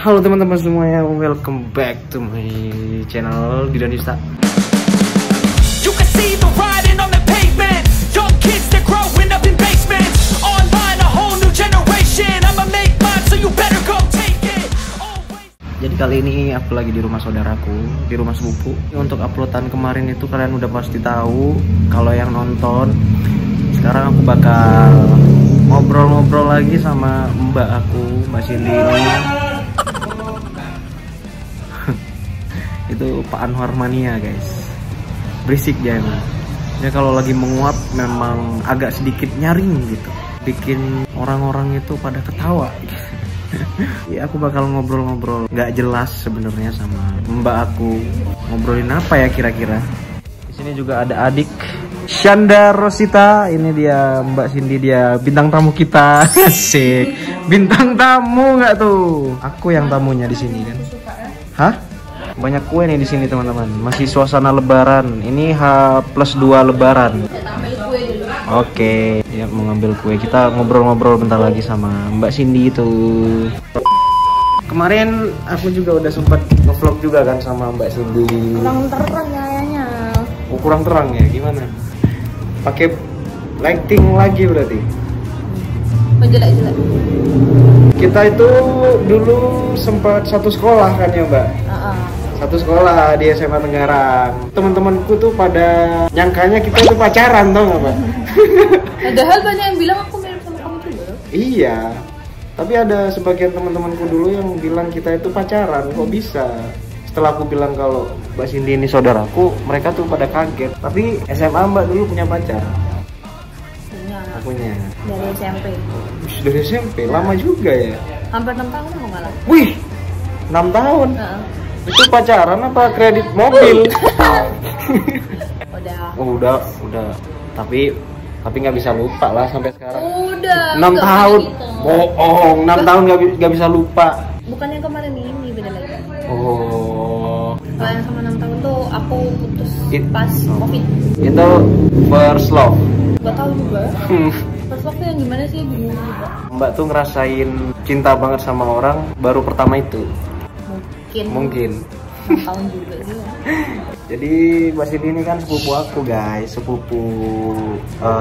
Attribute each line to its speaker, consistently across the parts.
Speaker 1: Halo teman-teman semuanya, welcome back to my channel Didanista.
Speaker 2: You can see the riding on the pavement. Young kids, they're growing up in basements. Online, a whole new generation. I'ma make mine, so you better go take it.
Speaker 1: Jadi kali ini aku lagi di rumah saudaraku, di rumah sepupu. Untuk uploadan kemarin itu kalian udah pasti tahu. Kalau yang nonton, sekarang aku bakal ngobrol-ngobrol lagi sama mbak aku, Mbak Cindy ini. Itu Pak Anwar Mania guys, berisik dia emang. Dia kalau lagi menguap memang agak sedikit nyaring gitu, bikin orang-orang itu pada ketawa. Ya aku bakal ngobrol-ngobrol nggak jelas sebenarnya sama mbak aku. Ngobrolin apa ya kira-kira? Di sini juga ada adik Shanda Rosita. Ini dia Mbak Cindy, dia bintang tamu kita. Asik. Bintang tamu nggak tuh? Aku yang tamunya di sini kan. Hah? Banyak kue nih di sini teman-teman. Masih suasana lebaran. Ini H+2 lebaran. Oke, ya mau ngambil kue. Kita ngobrol-ngobrol bentar lagi sama Mbak Cindy itu. Kemarin aku juga udah sempat nge-vlog juga kan sama Mbak Cindy.
Speaker 3: Kurang terang kayaknya.
Speaker 1: Oh, kurang terang ya? Gimana? Pakai lighting lagi berarti?
Speaker 3: Jelek-jelek.
Speaker 1: Kita itu dulu sempat satu sekolah kan ya Mbak? Satu sekolah di SMA Tenggarang. Teman-temanku tuh pada nyangkanya kita itu pacaran, tau nggak Mbak?
Speaker 3: Padahal banyak yang bilang aku mirip sama kamu juga.
Speaker 1: Iya. Tapi ada sebagian teman-temanku dulu yang bilang kita itu pacaran. Kok bisa? Setelah aku bilang kalau Mbak Cindy ini saudaraku, mereka tuh pada kaget. Tapi SMA Mbak dulu punya pacar? Punya.
Speaker 3: Dari SMP.
Speaker 1: Dari SMP? Lama juga ya?
Speaker 3: Hampir 6 tahun aku malah.
Speaker 1: Wih! 6 tahun? Itu pacaran apa kredit mobil?
Speaker 3: Udah.
Speaker 1: Oh, udah. Tapi nggak bisa lupa lah sampai sekarang.
Speaker 3: Udah.
Speaker 1: 6 tahun. Bohong, 6 tahun nggak bisa lupa.
Speaker 3: Bukan yang kemarin ini, beda lagi.
Speaker 1: Oh.
Speaker 3: Kalau yang sama 6 tahun tuh aku putus pas COVID.
Speaker 1: Itu first love.
Speaker 3: Gak tahu juga. First love tuh yang gimana sih, bingung juga.
Speaker 1: Mbak tuh ngerasain cinta banget sama orang baru pertama itu. Mungkin
Speaker 3: 6 tahun juga sih.
Speaker 1: Jadi Mbak Cindy ini kan sepupu aku guys, sepupu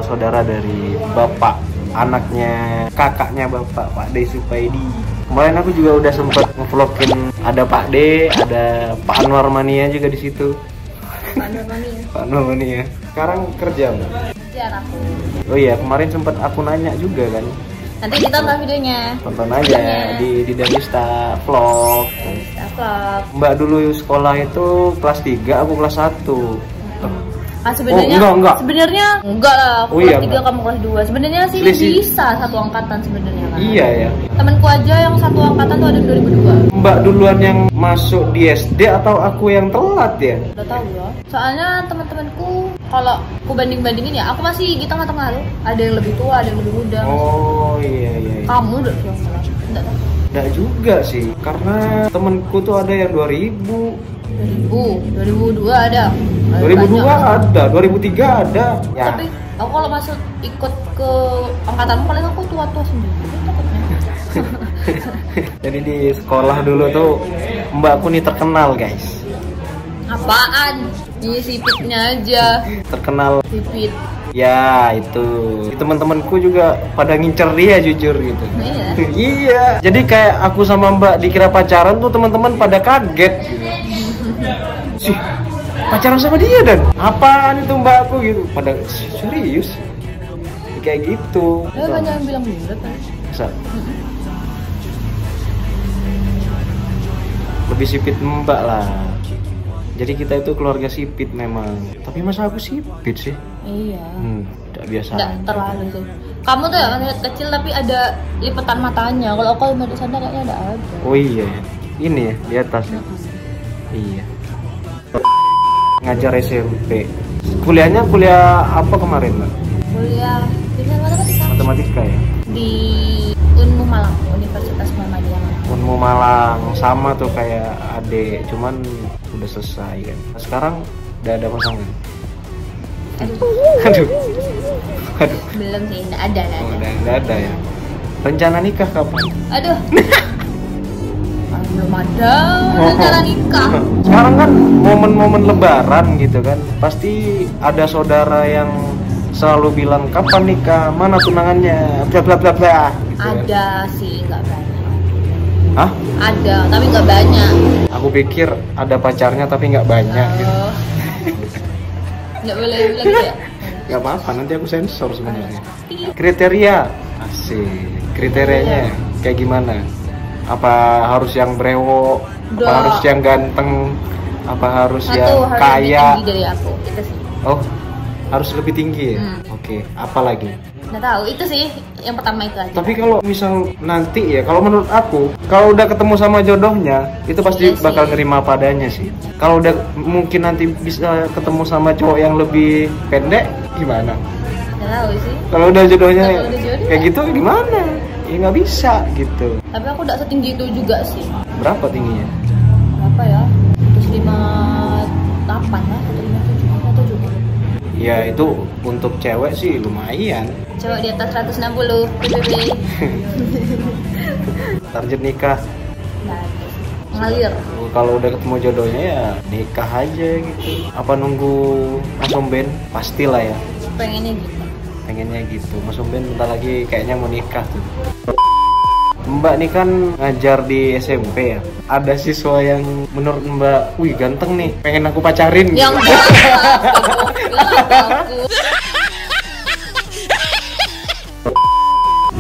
Speaker 1: saudara dari bapak anaknya kakaknya bapak, Pak D Supaidi. Kemarin aku juga udah sempet nge-vlogin, ada Pak D, ada Pak Anwar Mania juga di situ.
Speaker 3: Pak Anwar Mania.
Speaker 1: Pak Anwar Mania. Sekarang kerja Mbak?
Speaker 3: Kerjaan aku.
Speaker 1: Oh iya, kemarin sempet aku nanya juga kan.
Speaker 3: Nanti kita tonton videonya.
Speaker 1: Tonton aja di Didanista Vlog. Mbak dulu sekolah itu kelas 3, aku kelas 1.
Speaker 3: Sebenarnya
Speaker 1: enggak.
Speaker 3: Sebenarnya enggak lah. Aku kelas 3 kamu kelas 2. Sebenarnya sih bisa satu angkatan sebenarnya kan.
Speaker 1: Iya ya.
Speaker 3: Temanku aja yang satu angkatan tuh ada 2002.
Speaker 1: Mbak duluan yang masuk di SD atau aku yang telat ya?
Speaker 3: Udah tahu ya. Soalnya teman-temanku kalau aku banding-bandingin ya, aku masih di tengah-tengah loh. Ada yang lebih tua, ada yang lebih muda.
Speaker 1: Oh iya.
Speaker 3: Kamu udah tua malah.
Speaker 1: Enggak juga sih. Karena temenku tuh ada yang
Speaker 3: 2002 ada.
Speaker 1: 2002 ada, 2003 ada. Ya.
Speaker 3: Tapi aku kalau masuk ikut ke angkatanmu paling aku tua-tua sendiri.
Speaker 1: Jadi di sekolah dulu tuh mbakku nih terkenal guys.
Speaker 3: Apaan? Ini sipitnya aja.
Speaker 1: Terkenal.
Speaker 3: Sipit.
Speaker 1: Ya itu teman-temanku juga pada ngincer dia jujur gitu.
Speaker 3: Iya.
Speaker 1: Iya. Jadi kayak aku sama mbak dikira pacaran tuh teman-teman pada kaget gitu. Sih, pacaran sama dia dan apaan itu mbakku gitu. Pada serius. Kayak gitu.
Speaker 3: Banyak yang bilang bener kan.
Speaker 1: Bisa. Lebih sipit mbak lah. Jadi kita itu keluarga sipit memang. Tapi masa aku sipit sih?
Speaker 3: Iya.
Speaker 1: Tidak biasa.
Speaker 3: Tidak terlalu sih. Kamu tuh ya lihat kecil tapi ada lipatan matanya. Kalau aku lihat di sana kayaknya ada aja.
Speaker 1: Oh iya, ini ya di atas ya. Iya. Ngajar SMP. Kuliahnya kuliah apa kemarin Mbak?
Speaker 3: Kuliah matematika.
Speaker 1: Matematika ya.
Speaker 3: Di Unmu Malang, Universitas Muhammadiyah Malang.
Speaker 1: Unmu Malang, sama tuh kayak Ade, cuman udah selesai kan. Nah, sekarang udah ada pasangan. Aduh.
Speaker 3: Belum sih, enggak ada.
Speaker 1: Udah ada ya. Rencana nikah kapan?
Speaker 3: Aduh. belum ada rencana nikah.
Speaker 1: Sekarang kan momen-momen lebaran gitu kan, pasti ada saudara yang selalu bilang kapan nikah, mana tunangannya, bla bla bla bla. Gitu
Speaker 3: Ada sih, nggak banyak.
Speaker 1: Hah?
Speaker 3: Ada, tapi nggak banyak.
Speaker 1: Aku pikir ada pacarnya tapi nggak banyak gitu.
Speaker 3: Oh. Nggak boleh bilang gitu ya.
Speaker 1: Gak apa-apa, nanti aku sensor sebenarnya. Kriteria, asik. Kriterianya kayak gimana? Apa harus yang brewok? Apa
Speaker 3: Udah.
Speaker 1: harus yang ganteng? Apa harus
Speaker 3: Satu
Speaker 1: yang
Speaker 3: harus
Speaker 1: kaya?
Speaker 3: lebih tinggi dari aku, itu sih.
Speaker 1: Oh, harus lebih tinggi ya? Oke, apa lagi?
Speaker 3: Nggak tahu, itu sih yang pertama itu aja.
Speaker 1: Tapi kalau misal nanti ya, kalau menurut aku, kalau udah ketemu sama jodohnya, itu pasti
Speaker 3: Iya sih.
Speaker 1: bakal nerima padanya sih. Kalau udah mungkin nanti bisa ketemu sama cowok yang lebih pendek, gimana?
Speaker 3: Nggak tahu sih.
Speaker 1: Kalau udah jodohnya
Speaker 3: Kalau udah jodoh,
Speaker 1: kayak gitu gimana? Ya nggak bisa gitu.
Speaker 3: Tapi aku nggak setinggi itu juga sih.
Speaker 1: Berapa tingginya?
Speaker 3: Berapa ya? 158 ya? 157.
Speaker 1: Ya itu untuk cewek sih lumayan.
Speaker 3: Coba di atas 160 PBB.
Speaker 1: Target nikah.
Speaker 3: Nggak ada sih. Ngalir.
Speaker 1: Kalau udah ketemu jodohnya ya nikah aja gitu. Apa nunggu Mas Omben? Pastilah ya.
Speaker 3: Pengennya gitu.
Speaker 1: Pengennya gitu. Mas Omben bentar lagi kayaknya mau nikah tuh. Mbak ini kan ngajar di SMP ya. Ada siswa yang menurut Mbak, wih ganteng nih, pengen aku pacarin.
Speaker 3: Yang
Speaker 1: gitu.
Speaker 3: aku.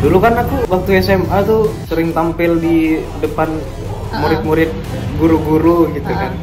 Speaker 1: Dulu kan aku waktu SMA tuh sering tampil di depan murid-murid, guru-guru gitu kan.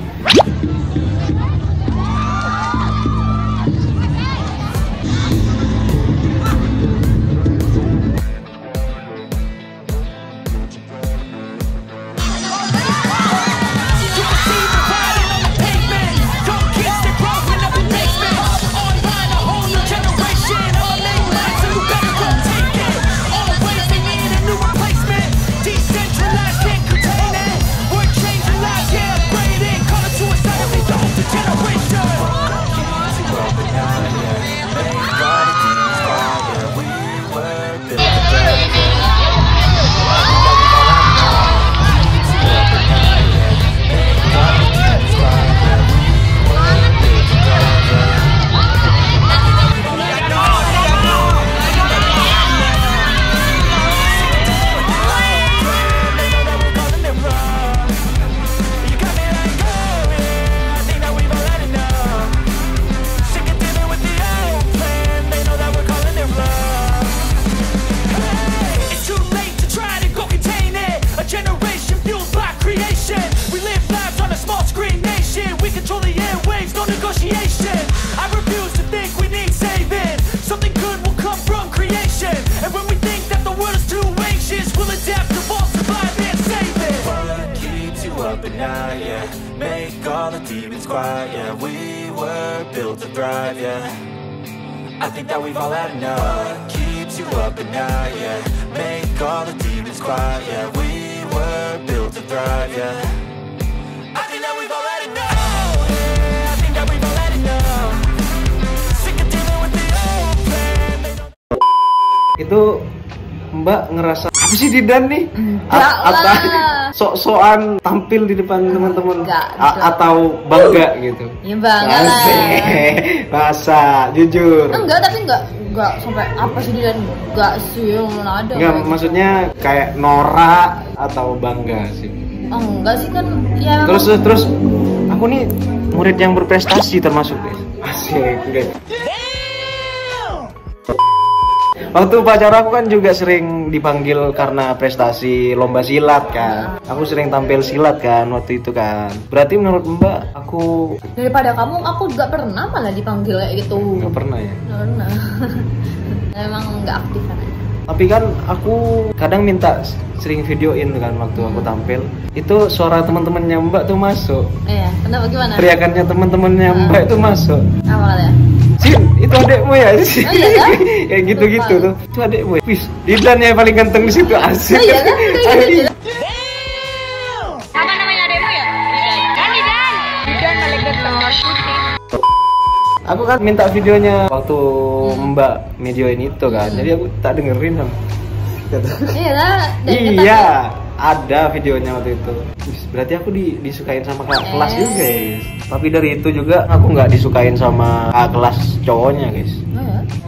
Speaker 2: Make all the demons quiet, yeah. We were built to thrive, yeah. I think that we've all had enough. What keeps you up at night, yeah. Make all the demons quiet, yeah. We were built to thrive, yeah. I think that we've all had enough. Yeah, I think that we've all had enough. Sick of dealing with the old plan.
Speaker 1: Itu Mbak ngerasa apa sih Didan nih?
Speaker 3: Enggak lah.
Speaker 1: Sok-sokan tampil di depan teman-teman
Speaker 3: Enggak.
Speaker 1: Atau bangga gitu?
Speaker 3: Ya bangga lah.
Speaker 1: Asik. Masa jujur?
Speaker 3: Enggak, tapi enggak sampai apa sih dia, enggak sih, yang mana ada.
Speaker 1: Enggak, maksudnya kayak norak atau bangga sih?
Speaker 3: Oh, enggak sih kan ya memang.
Speaker 1: Terus aku nih murid yang berprestasi termasuk guys. Asik guys. Waktu pacar aku kan juga sering dipanggil karena prestasi lomba silat kan. Aku sering tampil silat kan waktu itu kan. Berarti menurut Mbak aku
Speaker 3: Daripada kamu, aku nggak pernah malah dipanggil kayak gitu.
Speaker 1: nggak pernah ya.
Speaker 3: Nggak pernah. Emang nggak aktif kan aja.
Speaker 1: Tapi kan aku kadang minta sering videoin kan waktu aku tampil. Itu suara teman-temannya Mbak tuh masuk.
Speaker 3: Iya, kenapa gimana?
Speaker 1: Teriakannya teman-temannya Mbak itu masuk.
Speaker 3: Apa ya?
Speaker 1: Sin, itu adekmu ya?
Speaker 3: Oh, iya kan?
Speaker 1: Kayak gitu-gitu tuh. Itu adekmu ya? Wih, Didan yang paling ganteng di situ, asik.
Speaker 3: Oh iya kan? Kayak gitu.
Speaker 4: Apa namanya ademu ya? Didan. Didan paling ganteng putih.
Speaker 1: Aku kan minta videonya waktu Mbak videoin itu kan. Jadi aku tak dengerin kan.
Speaker 3: Iya lah.
Speaker 1: Iya. ada videonya waktu itu. Berarti aku disukain sama kakak kelas juga guys. Tapi dari itu juga aku nggak disukain sama kakak kelas cowoknya guys.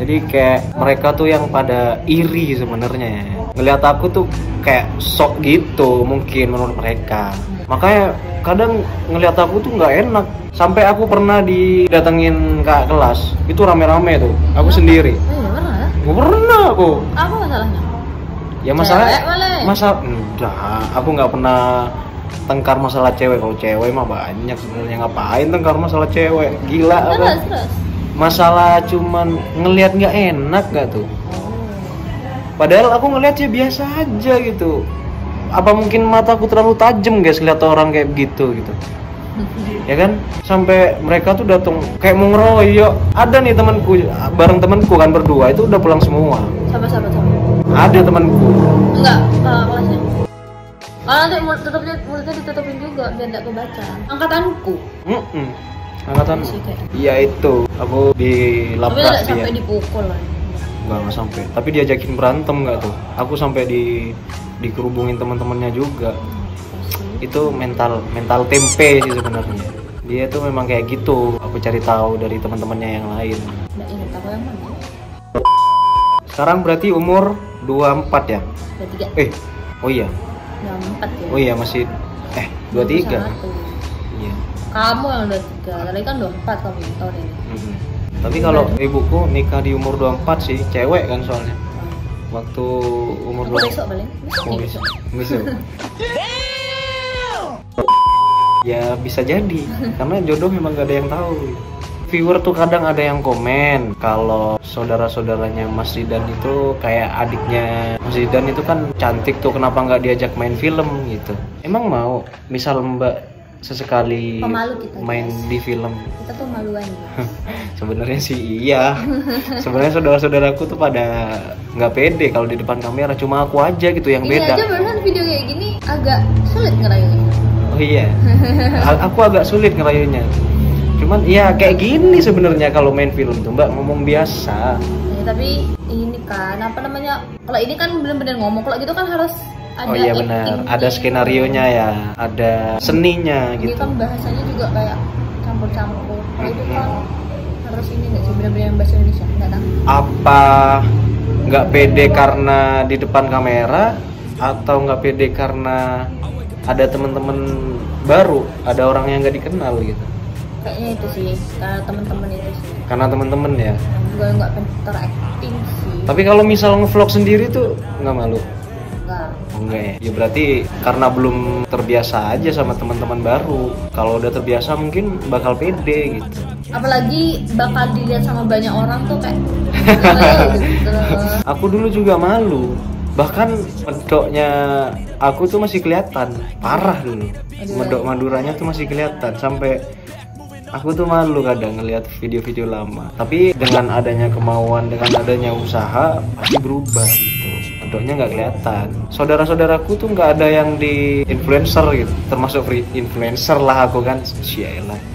Speaker 1: Jadi kayak mereka tuh yang pada iri sebenarnya. Ngelihat aku tuh kayak sok gitu mungkin menurut mereka. Makanya kadang ngelihat aku tuh nggak enak. Sampai aku pernah didatengin kakak kelas. Itu rame-rame tuh. Aku sendiri. Gak pernah aku.
Speaker 3: Apa masalahnya?
Speaker 1: Ya masalah enggak, aku nggak pernah tengkar masalah cewek. Kalau cewek mah banyak sebenarnya, ngapain tengkar masalah cewek, gila apa? Masalah cuman ngelihat nggak enak gak tuh. Padahal aku ngelihat ya biasa aja gitu. Apa mungkin mataku terlalu tajam guys lihat orang kayak begitu gitu. Ya kan, sampai mereka tuh datang kayak mau ngeroyok. Ada nih temanku, bareng temanku kan berdua itu udah pulang semua.
Speaker 3: Siapa?
Speaker 1: Ada temanku.
Speaker 3: Enggak, kelasnya. Nanti mulutnya ditutupin juga biar nggak kebaca. Angkatanku.
Speaker 1: Angkatan. Iya itu, aku di
Speaker 3: Tapi
Speaker 1: labrak
Speaker 3: tidak sampai dipukul lah.
Speaker 1: Nggak sampai. Tapi diajakin berantem nggak tuh? Aku sampai dikerubungin teman-temannya juga. Itu mental tempe sih sebenarnya. Dia tuh memang kayak gitu. Aku cari tahu dari teman-temannya yang lain.
Speaker 3: Nggak ingat aku yang mana.
Speaker 1: Sekarang berarti umur 24 ya?
Speaker 3: 23.
Speaker 1: Oh iya.
Speaker 3: 24 ya.
Speaker 1: Oh iya masih 23. Iya.
Speaker 3: Kamu yang 23. Tadi kan 24 kamu tahun ini.
Speaker 1: Tapi kalau ibuku nikah di umur 24 sih, cewek kan soalnya. Waktu umur 24.
Speaker 3: Besok paling.
Speaker 1: Besok. Ya bisa jadi, karena jodoh memang gak ada yang tahu. Viewer tuh kadang ada yang komen kalau saudara-saudaranya Mas Zidan itu kayak adiknya Mas Zidan itu kan cantik tuh, kenapa nggak diajak main film gitu. Emang mau misal Mbak sesekali main di film?
Speaker 3: Kita tuh maluan.
Speaker 1: Sebenarnya sih iya. Sebenarnya saudara-saudaraku tuh pada nggak pede kalau di depan kamera, cuma aku aja gitu yang beda.
Speaker 3: Ini aja beneran video kayak gini agak sulit ngerayunya.
Speaker 1: Oh iya, aku agak sulit ngerayunya. Cuman ya kayak gini sebenarnya kalau main film tuh Mbak, ngomong biasa.
Speaker 3: Ya, tapi ini kan apa namanya? Kalau ini kan bener-bener ngomong, kalau gitu kan harus ada.
Speaker 1: Oh iya benar, ada skenarionya ya, ada seninya gitu.
Speaker 3: Ini kan bahasanya juga kayak campur-campur. Kalau itu kan harus ini nggak sih bener-bener bahasa Indonesia? Nggak tahu.
Speaker 1: Apa nggak pede karena di depan kamera atau nggak pede karena ada teman-teman baru, ada orang yang nggak dikenal gitu?
Speaker 3: Kayaknya itu sih, karena teman-teman itu sih.
Speaker 1: Karena teman-teman ya.
Speaker 3: Gue nggak pintar acting sih.
Speaker 1: Tapi kalau misal ngevlog sendiri tuh nggak malu?
Speaker 3: Enggak.
Speaker 1: Enggak ya. Ya berarti karena belum terbiasa aja sama teman-teman baru. Kalau udah terbiasa mungkin bakal pede gitu.
Speaker 3: Apalagi bakal dilihat sama banyak orang tuh kayak. Gitu.
Speaker 1: Aku dulu juga malu. Bahkan medoknya aku tuh masih kelihatan, parah dulu. Medok Maduranya tuh masih kelihatan, sampai aku tuh malu kadang ngelihat video-video lama. Tapi dengan adanya kemauan, dengan adanya usaha, pasti berubah gitu. Medoknya nggak kelihatan. Saudara-saudaraku tuh nggak ada yang di influencer gitu, termasuk free influencer lah aku kan. Sialah.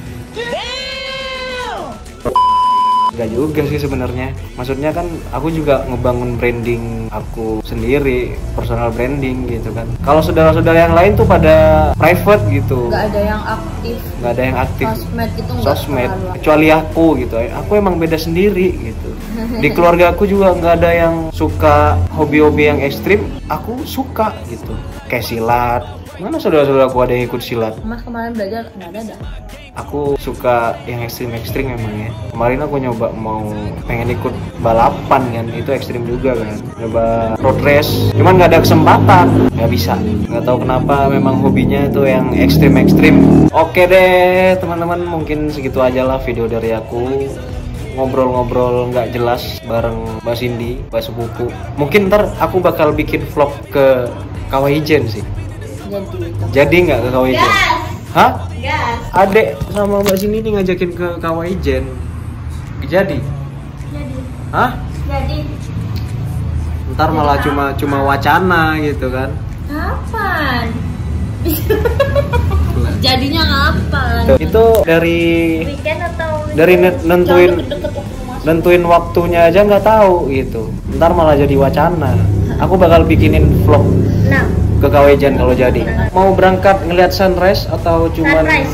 Speaker 1: Gak juga sih sebenarnya. Maksudnya kan aku juga ngebangun branding aku sendiri, personal branding gitu kan. Kalau saudara-saudara yang lain tuh pada private gitu.
Speaker 3: Gak ada yang aktif.
Speaker 1: Gak ada yang aktif.
Speaker 3: Sosmed gitu nggak.
Speaker 1: Sosmed. Kecuali aku gitu. Aku emang beda sendiri gitu. Di keluarga aku juga nggak ada yang suka hobi-hobi yang ekstrim. Aku suka gitu. Kayak silat. Mana saudara-saudaraku ada yang ikut silat?
Speaker 3: Mas kemarin belajar nggak ada.
Speaker 1: Aku suka yang ekstrim emang ya. Kemarin aku nyoba pengen ikut balapan kan, itu ekstrim juga kan. Nyoba road race, cuman nggak ada kesempatan, nggak bisa. Nggak tahu kenapa, memang hobinya itu yang ekstrim. Oke deh teman-teman, mungkin segitu aja lah video dari aku. Ngobrol-ngobrol nggak jelas bareng Mbak Cindy, Mbak Sepupu. Mungkin ntar aku bakal bikin vlog ke Kawaijen sih. Jadi nggak ke Kawaijen? Hah?
Speaker 3: Gas.
Speaker 1: Adek sama Mbak Cindy ini ngajakin ke Kawaijen. Jadi? Hah?
Speaker 3: Jadi.
Speaker 1: Ntar malah cuma wacana gitu kan?
Speaker 3: Kapan? Jadinya kapan?
Speaker 1: Itu dari
Speaker 3: Weekend atau
Speaker 1: dari nentuin waktunya aja nggak tahu gitu. Ntar malah jadi wacana. Aku bakal bikinin vlog
Speaker 3: Nah,
Speaker 1: ke gawe Jan kalau jadi? Mau berangkat ngeliat sunrise atau cuman
Speaker 4: Sunrise.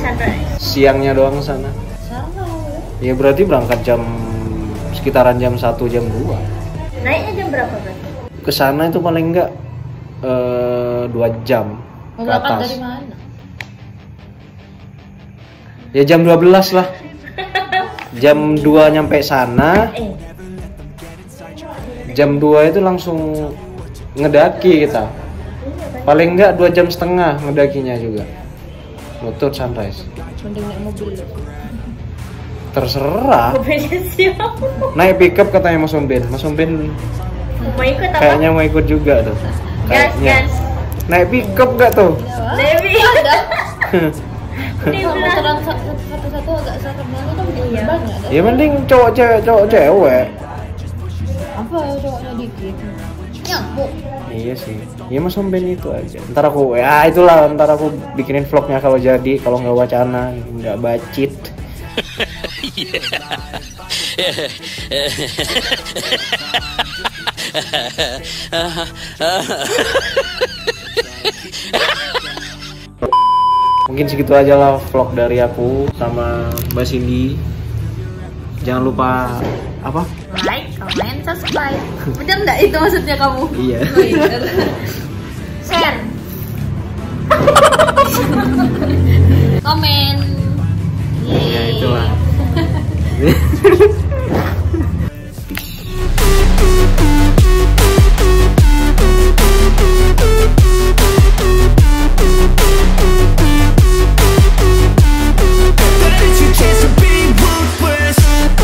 Speaker 1: siangnya doang sana?
Speaker 3: Sana
Speaker 1: Ya berarti berangkat sekitaran jam 1 jam 2.
Speaker 4: Naiknya jam berapa berarti?
Speaker 1: Ke sana itu paling enggak 2 jam
Speaker 3: mau
Speaker 1: ke
Speaker 3: berangkat
Speaker 1: atas.
Speaker 3: dari mana?
Speaker 1: Ya jam 12 lah. Jam 2 nyampe sana. Jam 2 itu langsung ngedaki kita. Paling enggak 2,5 jam ngedakinya juga. Nutut sunrise.
Speaker 3: Mending naik mobil.
Speaker 1: Terserah.
Speaker 4: Mobilnya siapa?
Speaker 1: Naik pickup katanya Mas Ombin. Mas Ombin
Speaker 4: Mau ikut apa?
Speaker 1: kayaknya mau ikut juga tuh.
Speaker 4: Gas,
Speaker 1: Kayaknya.
Speaker 4: gas.
Speaker 1: Naik pickup gak tuh?
Speaker 4: Dewi.
Speaker 3: Ada.
Speaker 4: Ini
Speaker 3: Kalau
Speaker 4: belah.
Speaker 3: motoran satu-satu agak serem banget kan
Speaker 4: Iya.
Speaker 3: banyak. Ada.
Speaker 1: Ya mending cowok cewek.
Speaker 3: Apa cowoknya dikit? Nyambung.
Speaker 1: Iya sih. Ya Mas Ombin itu aja. Ntar aku ntar aku bikinin vlognya kalau jadi, kalau nggak wacana, nggak bacit. Mungkin segitu aja lah vlog dari aku sama Mbak Cindy. Jangan lupa apa?
Speaker 3: Like, comment, subscribe. Bener nggak itu maksudnya kamu?
Speaker 1: Iya.
Speaker 3: Share. Komen.
Speaker 1: Ya itulah.